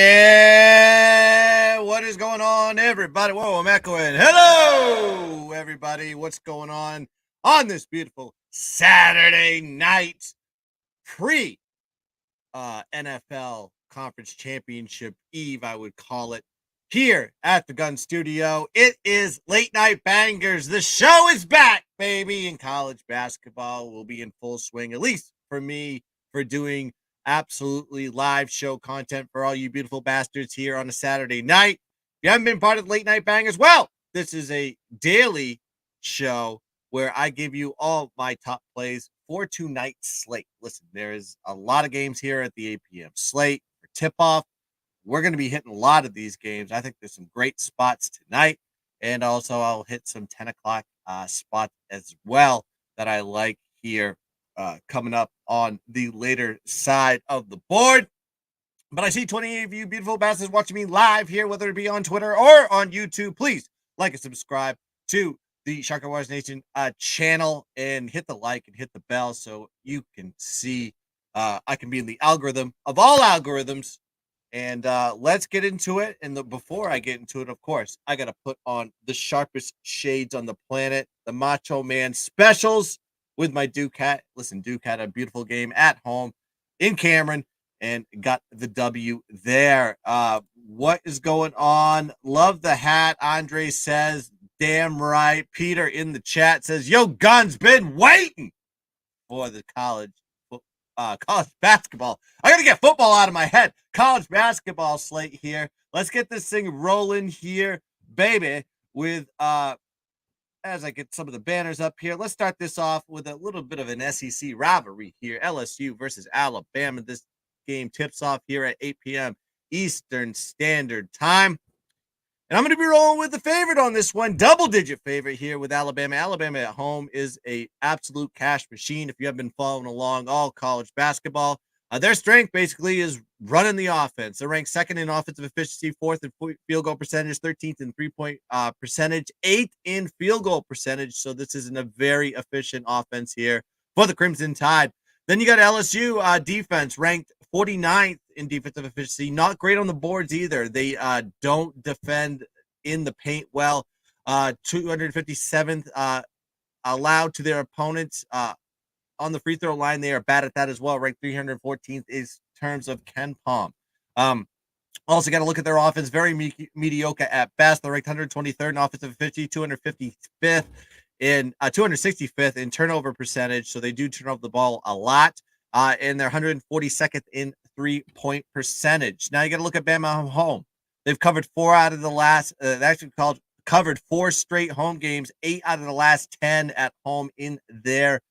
Yeah, what is going on, everybody? Whoa, I'm echoing. Hello, everybody. What's going on this beautiful Saturday night pre NFL Conference Championship Eve, I would call it, here at the Gun Studio. It is Late Night Bangers. The show is back, baby, and college basketball will be in full swing, at least for me, for doing absolutely live show content for all you beautiful bastards here on a Saturday night. If you haven't been part of Late Night Bangers, well, this is a daily show where I give you all my top plays for tonight's slate. Listen, there is a lot of games here at the 8 p.m. slate for tip-off. We're going to be hitting a lot of these games. I think there's some great spots tonight, and also I'll hit some 10 o'clock spots as well that I like here coming up on the later side of the board. But I see 28 of you beautiful bastards watching me live here, whether it be on Twitter or on YouTube. Please like and subscribe to the Sharker Wars Nation channel and hit the like and hit the bell so you can see I can be in the algorithm of all algorithms. And let's get into it. And before I get into it, of course, I got to put on the sharpest shades on the planet, the Macho Man specials with my Duke hat. Listen, Duke had a beautiful game at home in Cameron and got the W there. What is going on? Love the hat, Andre says. Damn right. Peter in the chat says, yo, Gun's been waiting for the college basketball. I got to get football out of my head. College basketball slate here. Let's get this thing rolling here, baby, with as I get some of the banners up here. Let's start this off with a little bit of an SEC rivalry here. LSU versus Alabama. This game tips off here at 8 p.m. Eastern Standard Time. And I'm going to be rolling with the favorite on this one, double-digit favorite here with Alabama. Alabama at home is a absolute cash machine. If you have been following along all college basketball, their strength basically is running the offense. They're ranked second in offensive efficiency, fourth in field goal percentage, 13th in three-point percentage, eighth in field goal percentage. So this isn't a very efficient offense here for the Crimson Tide. Then you got LSU defense ranked 49th in defensive efficiency. Not great on the boards either. They don't defend in the paint well. 257th allowed to their opponents on the free throw line. They are bad at that as well. Ranked 314th in terms of Ken Palm. Also got to look at their offense. Very mediocre at best. They're ranked 123rd in offensive efficiency, 255th in 265th in turnover percentage. So they do turn over the ball a lot. And they're 142nd in three-point percentage. Now you got to look at Bama home. They've covered four out of the last. Covered four straight home games. 8 out of the last 10 at home in their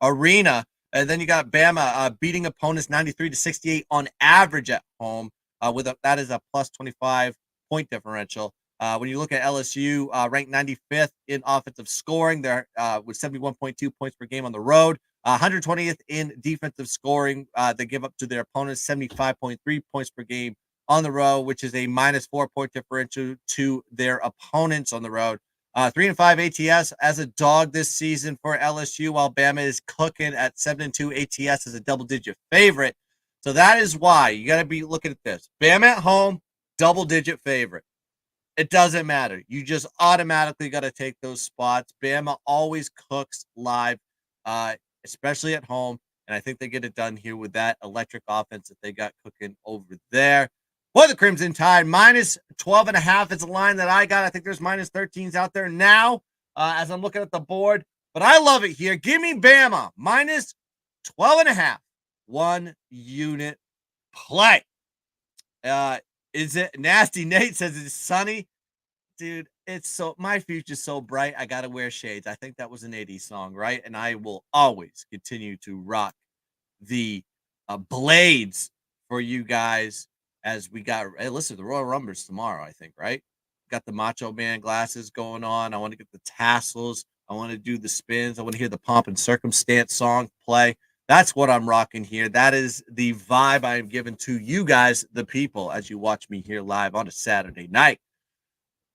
arena. And then you got Bama beating opponents 93-68 on average at home. That is a plus 25 point differential. When you look at LSU, ranked 95th in offensive scoring, they're with 71.2 points per game on the road. 120th in defensive scoring. They give up to their opponents 75.3 points per game on the road, which is a minus 4 point differential to their opponents on the road. 3-5 ATS as a dog this season for LSU. Alabama is cooking at 7-2 ATS as a double-digit favorite. So that is why you got to be looking at this. Bama at home, double-digit favorite. It doesn't matter. You just automatically got to take those spots. Bama always cooks live, especially at home. And I think they get it done here with that electric offense that they got cooking over there. For the Crimson Tide, minus 12.5 is a line that I got. I think there's minus 13s out there now as I'm looking at the board. But I love it here. Give me Bama, minus 12.5. 1 unit play. Is it nasty? Nate says it's sunny. Dude, it's so, my future's so bright. I got to wear shades. I think that was an 80s song, right? And I will always continue to rock the blades for you guys as we got, hey, listen, the Royal Rumbles tomorrow, I think, right? Got the Macho Man glasses going on. I want to get the tassels. I want to do the spins. I want to hear the Pomp and Circumstance song play. That's what I'm rocking here. That is the vibe I am giving to you guys, the people, as you watch me here live on a Saturday night.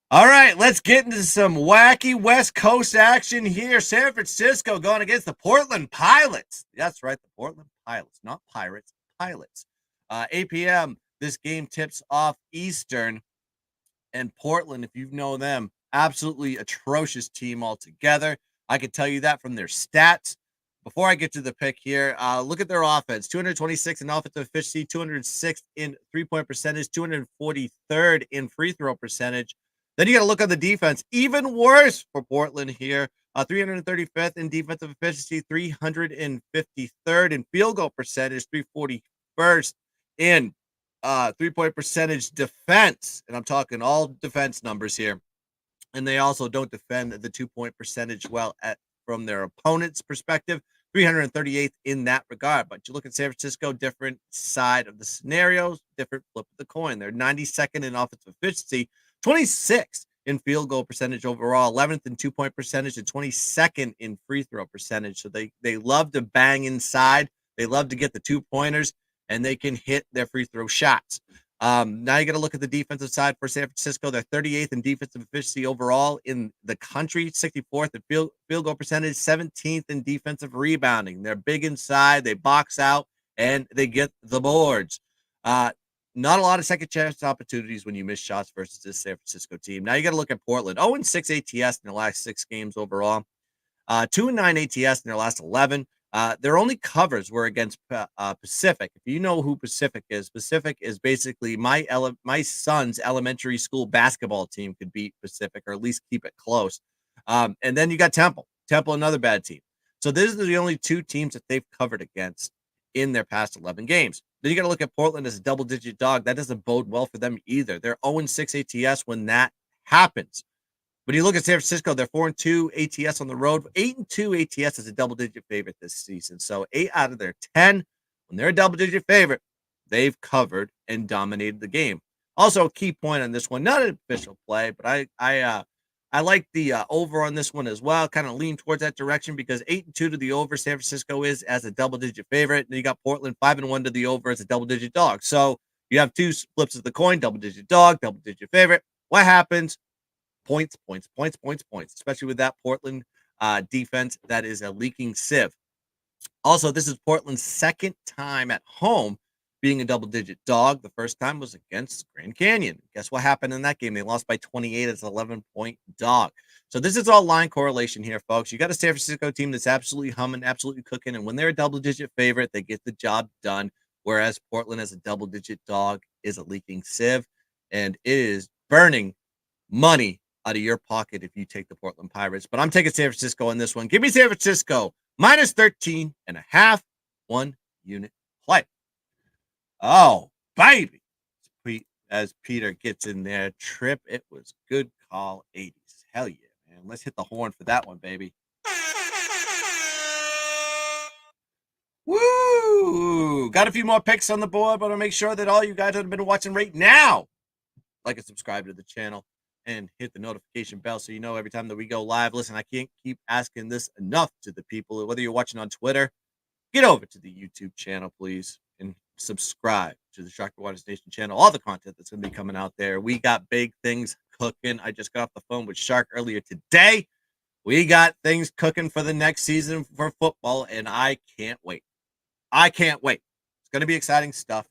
All right, let's get into some wacky West Coast action here. San Francisco going against the Portland Pilots. That's right, the Portland Pilots, not Pirates, Pilots. 8 p.m. This game tips off Eastern, and Portland, if you know them, absolutely atrocious team altogether. I can tell you that from their stats. Before I get to the pick here, look at their offense: 226 in offensive efficiency, 206 in 3-point percentage, 243rd in free throw percentage. Then you got to look on the defense. Even worse for Portland here: 335th in defensive efficiency, 353rd in field goal percentage, 341st in 3-point percentage defense. And I'm talking all defense numbers here. And they also don't defend the 2-point percentage well from their opponent's perspective. 338th in that regard. But you look at San Francisco, different side of the scenarios, different flip of the coin. They're 92nd in offensive efficiency, 26th in field goal percentage overall, 11th in 2-point percentage, and 22nd in free throw percentage. So they love to bang inside. They love to get the 2-pointers, and they can hit their free throw shots. Now you got to look at the defensive side for San Francisco. They're 38th in defensive efficiency overall in the country, 64th in field goal percentage, 17th in defensive rebounding. They're big inside, they box out, and they get the boards. Not a lot of second chance opportunities when you miss shots versus this San Francisco team. Now you got to look at Portland. 0-6 ATS in their last 6 games overall. 2-9 ATS in their last 11. Their only covers were against Pacific. If you know who Pacific is basically my son's elementary school basketball team could beat Pacific, or at least keep it close. And then you got Temple, another bad team. So these are the only 2 teams that they've covered against in their past 11 games. Then you got to look at Portland as a double-digit dog. That doesn't bode well for them either. They're 0-6 ATS when that happens. But you look at San Francisco, they're 4-2 ATS on the road. 8-2 ATS is a double-digit favorite this season. So 8 out of their 10, when they're a double-digit favorite, they've covered and dominated the game. Also, a key point on this one, not an official play, but I like the over on this one as well. Kind of lean towards that direction because 8-2 to the over, San Francisco is as a double-digit favorite. And you got Portland 5-1 to the over as a double-digit dog. So you have 2 flips of the coin: double-digit dog, double-digit favorite. What happens? Points, especially with that Portland defense that is a leaking sieve. Also, this is Portland's second time at home being a double-digit dog. The first time was against Grand Canyon. Guess what happened in that game? They lost by 28 as an 11-point dog. So this is all line correlation here, folks. You got a San Francisco team that's absolutely humming, absolutely cooking, and when they're a double-digit favorite, they get the job done, whereas Portland as a double-digit dog is a leaking sieve, and it is burning money out of your pocket if you take the Portland Pirates. But I'm taking San Francisco on this one. Give me San Francisco minus 13.5, 1 unit play. Oh, baby. As Peter gets in there, Trip, it was good call 80s. Hell yeah, man. Let's hit the horn for that one, baby. Woo! Got a few more picks on the board, but I'll make sure that all you guys that have been watching right now like and subscribe to the channel and hit the notification bell so you know every time that we go live. Listen, I can't keep asking this enough to the people. Whether you're watching on Twitter, get over to the YouTube channel, please, and subscribe to the Shark Waters Nation channel. All the content that's going to be coming out there. We got big things cooking. I just got off the phone with Shark earlier today. We got things cooking for the next season for football, and I can't wait. It's going to be exciting stuff.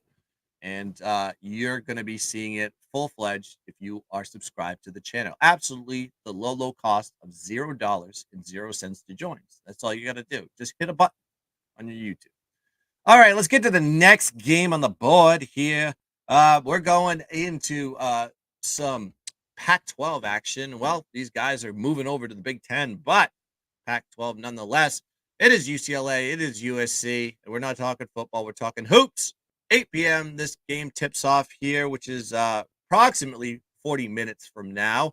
And you're going to be seeing it full-fledged if you are subscribed to the channel. Absolutely the low cost of $0.00 to join. That's all you got to do. Just hit a button on your YouTube. All right, let's get to the next game on the board here. We're going into some Pac-12 action. Well, these guys are moving over to the Big Ten, but Pac-12 nonetheless. It is UCLA. It is USC. And we're not talking football. We're talking hoops. 8 p.m. This game tips off here, which is approximately 40 minutes from now.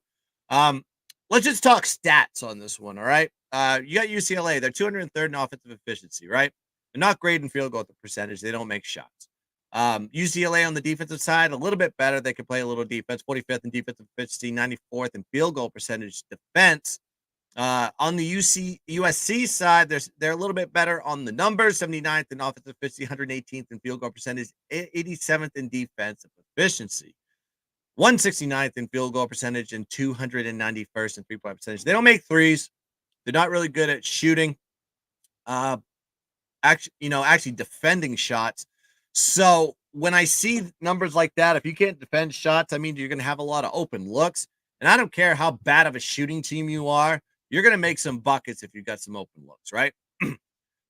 Let's just talk stats on this one, all right? You got UCLA. They're 203rd in offensive efficiency, right? They're not great in field goal percentage. They don't make shots. UCLA on the defensive side, a little bit better. They can play a little defense. 45th in defensive efficiency, 94th in field goal percentage defense. On the USC side, they're a little bit better on the numbers. 79th in offensive efficiency, 118th in field goal percentage, 87th in defensive efficiency, 169th in field goal percentage, and 291st in three-point percentage. They don't make threes. They're not really good at shooting. Actually defending shots. So when I see numbers like that, if you can't defend shots, I mean, you're going to have a lot of open looks. And I don't care how bad of a shooting team you are, you're going to make some buckets if you've got some open looks, right?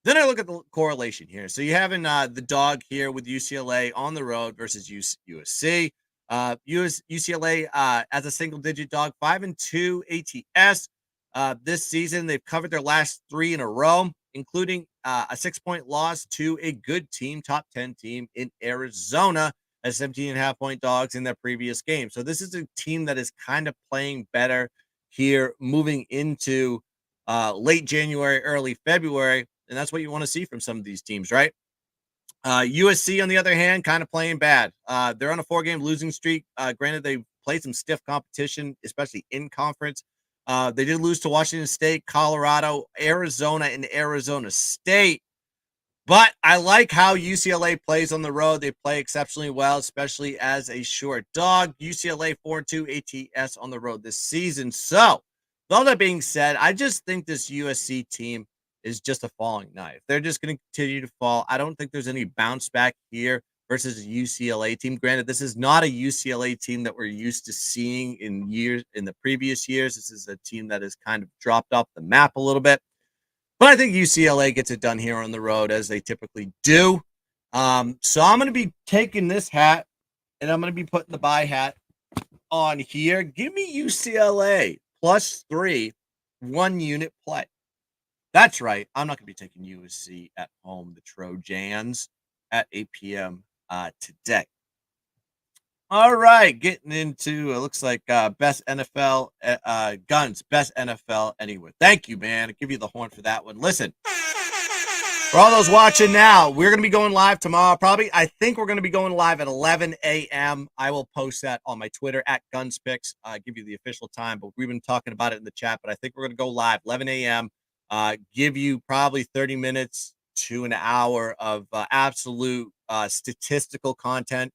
Then I look at the correlation here. So you having the dog here with UCLA on the road versus USC. UCLA as a single digit dog, 5-2 ATS. This season, they've covered their last 3 in a row, including a 6-point loss to a good team, top 10 team in Arizona, as 17.5-point dogs in their previous game. So this is a team that is kind of playing better here moving into late January, early February. And that's what you want to see from some of these teams, right? USC, on the other hand, kind of playing bad. They're on a 4-game losing streak. Granted, they played some stiff competition, especially in conference. They did lose to Washington State, Colorado, Arizona, and Arizona State. But I like how UCLA plays on the road. They play exceptionally well, especially as a short dog. UCLA 4-2 ATS on the road this season. So, with all that being said, I just think this USC team is just a falling knife. They're just going to continue to fall. I don't think there's any bounce back here versus a UCLA team. Granted, this is not a UCLA team that we're used to seeing in the previous years. This is a team that has kind of dropped off the map a little bit. But I think UCLA gets it done here on the road, as they typically do. So I'm going to be taking this hat, and I'm going to be putting the buy hat on here. Give me UCLA +3, 1-unit play. That's right. I'm not going to be taking USC at home, the Trojans, at 8 p.m. Today. All right, getting into it looks like best NFL guns, best NFL anywhere. Thank you, man. I'll give you the horn for that one. Listen, for all those watching now, we're going to be going live tomorrow. I think we're going to be going live at 11 a.m. I will post that on my Twitter at GunzPicks. Give you the official time, but we've been talking about it in the chat. But I think we're going to go live 11 a.m. Give you probably 30 minutes to an hour of absolute statistical content.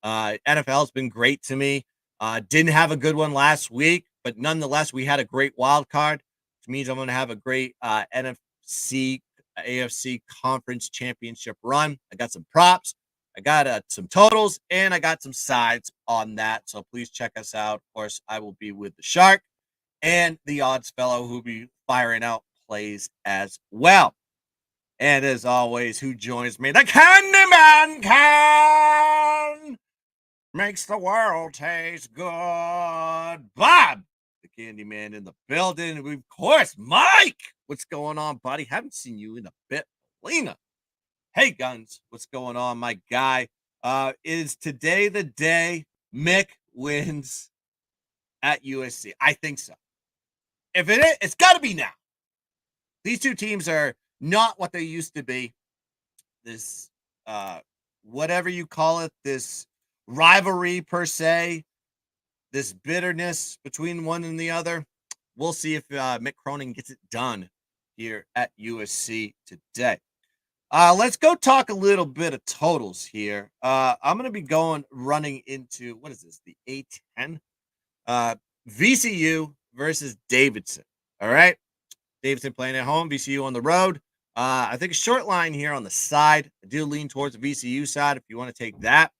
NFL has been great to me. Didn't have a good one last week, but nonetheless, we had a great wild card, which means I'm going to have a great NFC, AFC conference championship run. I got some props, I got some totals, and I got some sides on that. So please check us out. Of course, I will be with the Shark and the Odds Fellow, who will be firing out plays as well. And as always, who joins me? The Candyman can makes the world taste good. Bob, the Candyman in the building. And of course, Mike. What's going on, buddy? Haven't seen you in a bit. Lena. Hey, Guns. What's going on, my guy? Is today the day Mick wins at USC? I think so. If it is, it's got to be now. These two teams are not what they used to be. This, whatever you call it, this rivalry per se, this bitterness between one and the other. We'll see if Mick Cronin gets it done here at USC today. Let's go talk a little bit of totals here. I'm going to be running into, what is this, the A10? VCU versus Davidson. All right. Davidson playing at home, VCU on the road. I think a short line here on the side. I do lean towards the VCU side if you want to take that.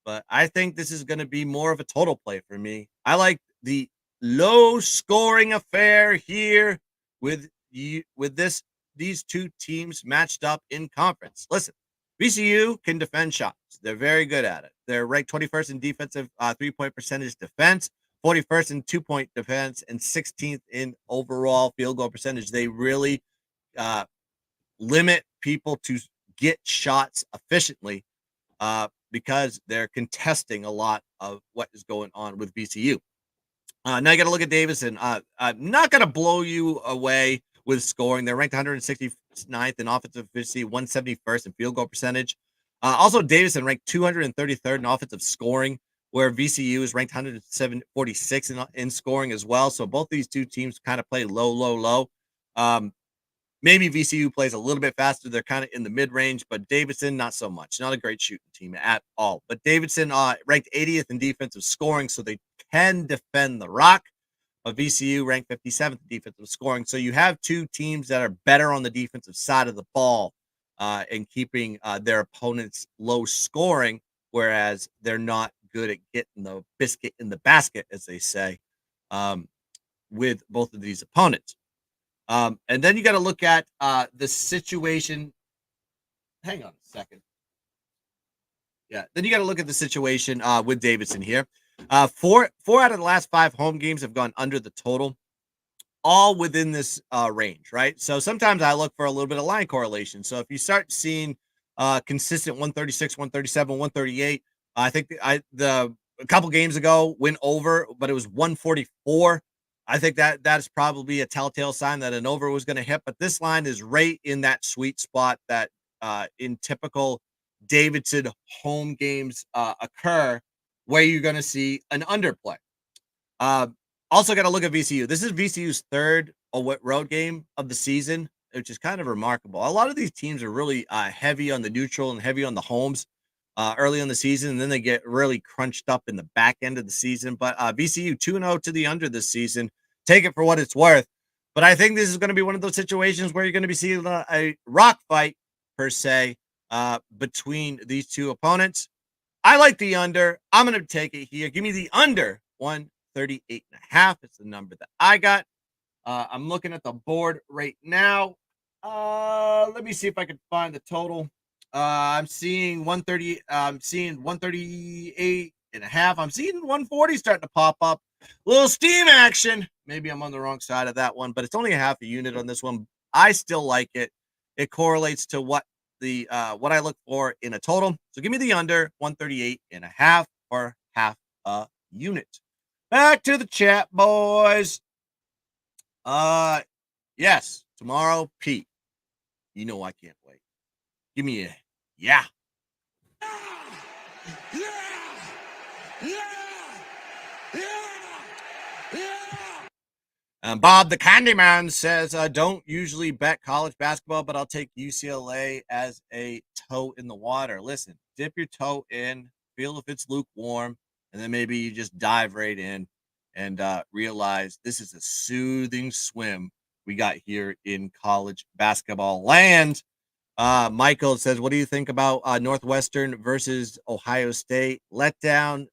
But I think this is going to be more of a total play for me. I like the low-scoring affair here with these two teams matched up in conference. Listen, VCU can defend shots. They're very good at it. They're ranked 21st in defensive three-point percentage defense, 41st in two-point defense, and 16th in overall field goal percentage. They really limit people to get shots efficiently because they're contesting a lot of what is going on with VCU. Now you got to look at Davidson. I'm not going to blow you away with scoring. They're ranked 169th in offensive efficiency, 171st in field goal percentage. Also, Davidson ranked 233rd in offensive scoring, where VCU is ranked 146 in scoring as well. So both these two teams kind of play low. Maybe VCU plays a little bit faster. They're kind of in the mid-range, but Davidson, not so much. Not a great shooting team at all. But Davidson ranked 80th in defensive scoring, so they can defend the rock. But VCU ranked 57th in defensive scoring. So you have two teams that are better on the defensive side of the ball in keeping their opponents low scoring. whereas they're not good at getting the biscuit in the basket, as they say, with both of these opponents. And then you got to look at the situation. Hang on a second. Yeah, then you got to look at the situation with Davidson here. Four out of the last 5 home games have gone under the total, all within this range, right? So sometimes I look for a little bit of line correlation. So if you start seeing consistent 136, 137, 138, I think a couple games ago went over, but it was 144. I think that's probably a telltale sign that an over was going to hit. But this line is right in that sweet spot that in typical Davidson home games occur, where you're going to see an underplay. Also got to look at VCU. This is VCU's 3rd road game of the season, which is kind of remarkable. A lot of these teams are really heavy on the neutral and heavy on the homes early in the season, and then they get really crunched up in the back end of the season. But VCU 2-0 to the under this season. Take it for what it's worth. But I think this is going to be one of those situations where you're going to be seeing a rock fight, per se, between these two opponents. I like the under. I'm going to take it here. Give me the under 138.5. It's the number that I got. I'm looking at the board right now. Let me see if I can find the total. I'm seeing 130. I'm seeing 138.5. I'm seeing 140 starting to pop up. Little steam action. Maybe I'm on the wrong side of that one, but it's only a half a unit on this one. I still like it. It correlates to what I look for in a total. So give me the under 138.5 or half a unit. Back to the chat, boys. Yes, tomorrow, Pete. You know I can't wait. Give me a yeah. Bob the Candyman says, don't usually bet college basketball, but I'll take UCLA as a toe in the water. Listen, dip your toe in, feel if it's lukewarm, and then maybe you just dive right in and realize this is a soothing swim we got here in college basketball land. Michael says, what do you think about Northwestern versus Ohio State? Letdown.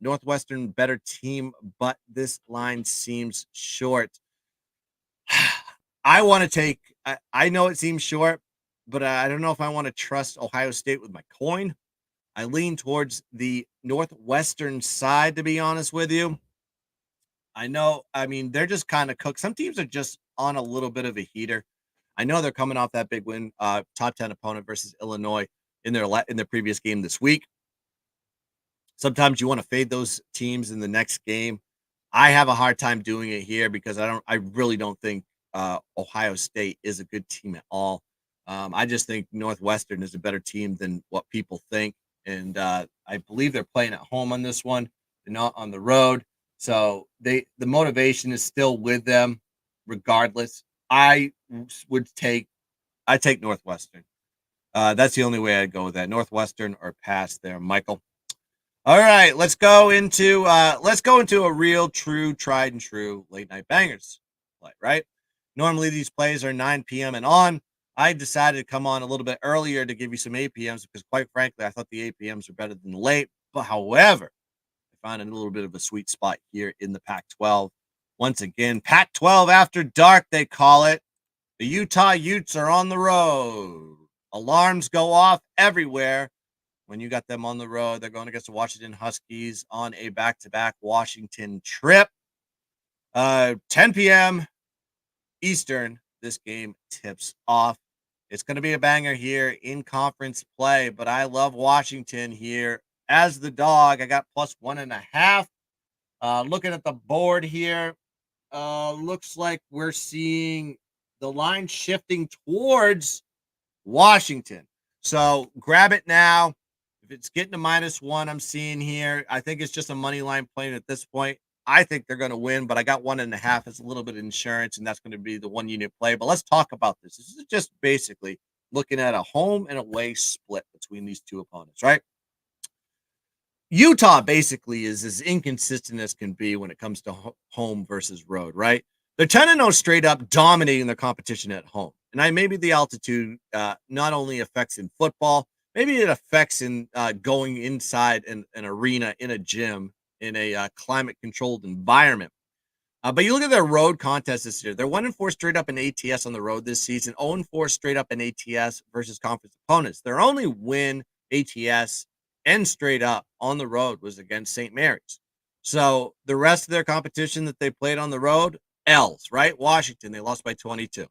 Northwestern better team, but this line seems short. I want to take, I know it seems short, but I don't know if I want to trust Ohio State with my coin. I lean towards the Northwestern side, to be honest with you. They're just kind of cooked. Some teams are just on a little bit of a heater. I know they're coming off that big win, top 10 opponent versus Illinois in their previous game this week. Sometimes you want to fade those teams in the next game. I have a hard time doing it here because I really don't think Ohio State is a good team at all. I just think Northwestern is a better team than what people think. And I believe they're playing at home on this one. They're not on the road. So the motivation is still with them regardless. I take Northwestern. That's the only way I'd go with that. Northwestern or pass there, Michael. All right, let's go into a real, true, tried and true late night bangers play, right? Normally these plays are 9 p.m. and on. I decided to come on a little bit earlier to give you some 8 p.m.s because, quite frankly, I thought the 8 p.m.s were better than the late. But however, I found a little bit of a sweet spot here in the Pac-12. Once again, Pac-12 after dark, they call it. The Utah Utes are on the road. Alarms go off everywhere. When you got them on the road, they're going against the Washington Huskies on a back-to-back Washington trip. 10 p.m. Eastern, this game tips off. It's going to be a banger here in conference play, but I love Washington here as the dog. I got plus 1.5. Looking at the board here, looks like we're seeing the line shifting towards Washington. So grab it now. If it's getting to -1, I'm seeing here. I think it's just a money line playing at this point. I think they're going to win, but I got 1.5 as a little bit of insurance, and that's going to be the 1 unit play. But let's talk about this. This is just basically looking at a home and away split between these two opponents, right? Utah basically is as inconsistent as can be when it comes to home versus road, right? They're 10-0 straight up, dominating their competition at home. And maybe the altitude not only affects in football, maybe it affects in going inside an arena, in a gym, in a climate-controlled environment. But you look at their road contests this year. They're 1-4 straight up in ATS on the road this season, 0-4 straight up in ATS versus conference opponents. Their only win ATS and straight up on the road was against St. Mary's. So the rest of their competition that they played on the road, L's, right? Washington, they lost by 22.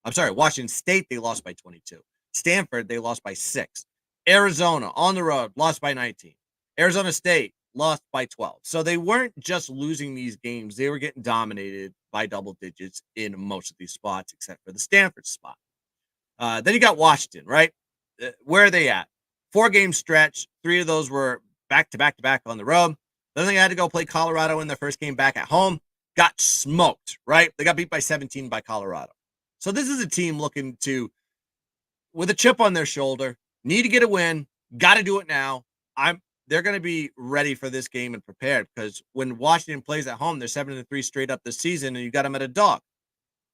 I'm sorry, Washington State, they lost by 22. Stanford, they lost by 6. Arizona, on the road, lost by 19. Arizona State, lost by 12. So they weren't just losing these games. They were getting dominated by double digits in most of these spots, except for the Stanford spot. Then you got Washington, right? Where are they at? 4-game stretch. 3 of those were back-to-back on the road. Then they had to go play Colorado in their first game back at home. Got smoked, right? They got beat by 17 by Colorado. So this is a team looking to, with a chip on their shoulder, need to get a win, got to do it now. They're going to be ready for this game and prepared, because when Washington plays at home, they're 7-3 straight up this season, and you got them at a dog.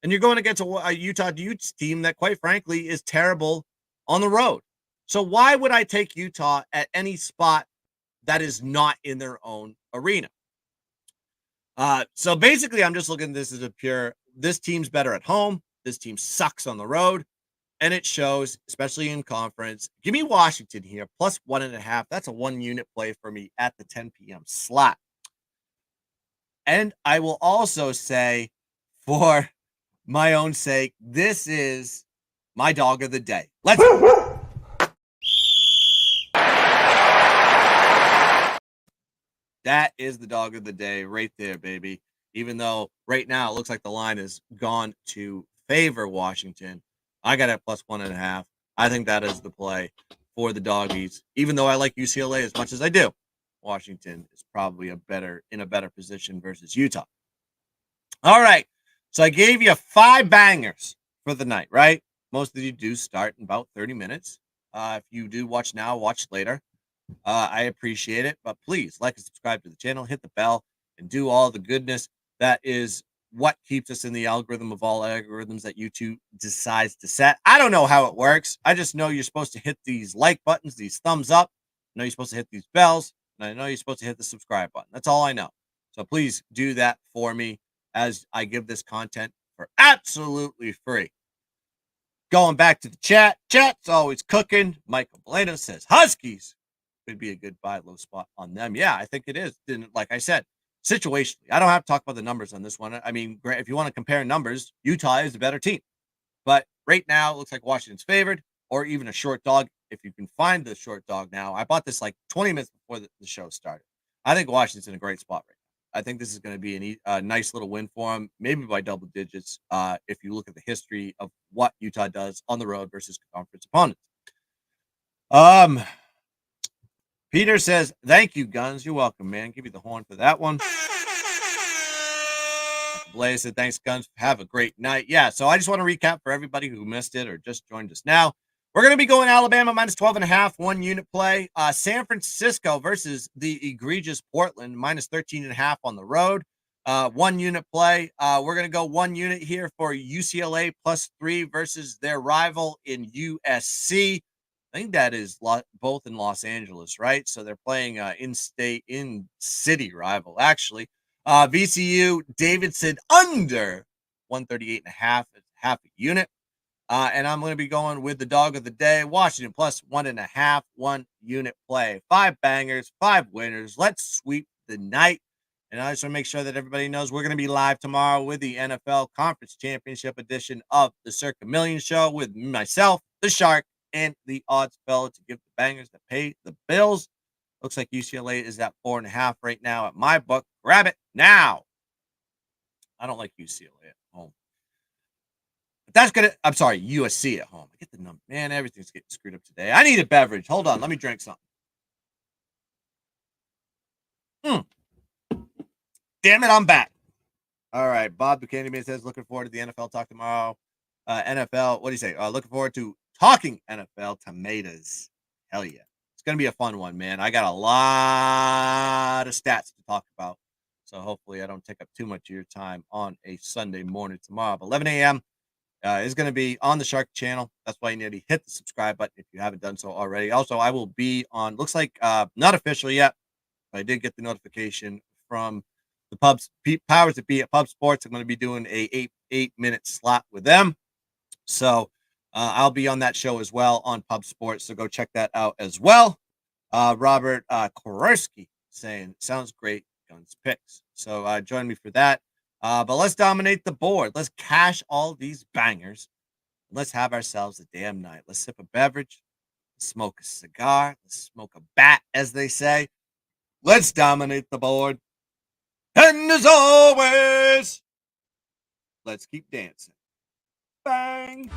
And you're going against a Utah Utes team that, quite frankly, is terrible on the road. So why would I take Utah at any spot that is not in their own arena? So basically, I'm just looking at this as a pure, this team's better at home. This team sucks on the road. And it shows, especially in conference. Give me Washington here, plus 1.5. That's a 1-unit play for me at the 10 p.m. slot. And I will also say, for my own sake, this is my dog of the day. Let's go. That is the dog of the day right there, baby. Even though right now it looks like the line has gone to favor Washington, I got it plus 1.5. I think that is the play for the doggies. Even though I like UCLA as much as I do, Washington is probably in a better position versus Utah. All right. So I gave you 5 bangers for the night, right? Most of you do start in about 30 minutes. If you do watch now, watch later. I appreciate it. But please like and subscribe to the channel, hit the bell, and do all the goodness. That is what keeps us in the algorithm of all algorithms that YouTube decides to set. I don't know how it works. I just know you're supposed to hit these like buttons, these thumbs up. I know you're supposed to hit these bells, and I know you're supposed to hit the subscribe button. That's all I know. So please do that for me as I give this content for absolutely free. Going back to the chat. Chat's always cooking. Michael Boleno says Huskies could be a good buy low spot on them. Yeah, I think it is. Like I said, situationally, I don't have to talk about the numbers on this one. I mean, if you want to compare numbers, Utah is the better team. But right now, it looks like Washington's favored, or even a short dog. If you can find the short dog now, I bought this like 20 minutes before the show started. I think Washington's in a great spot right now. I think this is going to be a nice little win for them, maybe by double digits, if you look at the history of what Utah does on the road versus conference opponents. Peter says, thank you, Guns. You're welcome, man. Give you the horn for that one. Blaze said, thanks, Guns. Have a great night. Yeah, so I just want to recap for everybody who missed it or just joined us now. We're going to be going Alabama minus 12.5, 1-unit play. San Francisco versus the egregious Portland, minus 13.5 on the road. 1-unit play. We're going to go 1 unit here for UCLA plus 3 versus their rival in USC. I think that is both in Los Angeles, right? So they're playing in-city rival, actually. VCU, Davidson under 138.5, half a unit. And I'm going to be going with the dog of the day, Washington plus 1.5, 1-unit play. 5 bangers, 5 winners. Let's sweep the night. And I just want to make sure that everybody knows we're going to be live tomorrow with the NFL Conference Championship edition of the Circa Million Show with myself, the Shark, and the odds fellow to give the bangers that pay the bills. Looks like UCLA is at 4.5 right now at my book. Grab it now. I don't like UCLA at home. But that's good. I'm sorry, USC at home. I get the number. Man, everything's getting screwed up today. I need a beverage. Hold on. Let me drink something. Damn it, I'm back. All right. Bob the Candyman says, looking forward to the NFL talk tomorrow. NFL, what do you say? Looking forward to talking NFL tomatoes. Hell yeah. It's going to be a fun one, man. I got a lot of stats to talk about. So hopefully I don't take up too much of your time on a Sunday morning tomorrow. But 11 a.m., is going to be on the Shark channel. That's why you need to hit the subscribe button if you haven't done so already. Also, I will be on, looks like not official yet, but I did get the notification from the powers that be at Pub Sports. I'm going to be doing a 8-minute slot with them. So I'll be on that show as well on Pub Sports. So go check that out as well. Robert Kowarski saying, sounds great, Guns Picks. So join me for that. But let's dominate the board. Let's cash all these bangers. Let's have ourselves a damn night. Let's sip a beverage, smoke a cigar, let's smoke a bat, as they say. Let's dominate the board. And as always, let's keep dancing. Bang!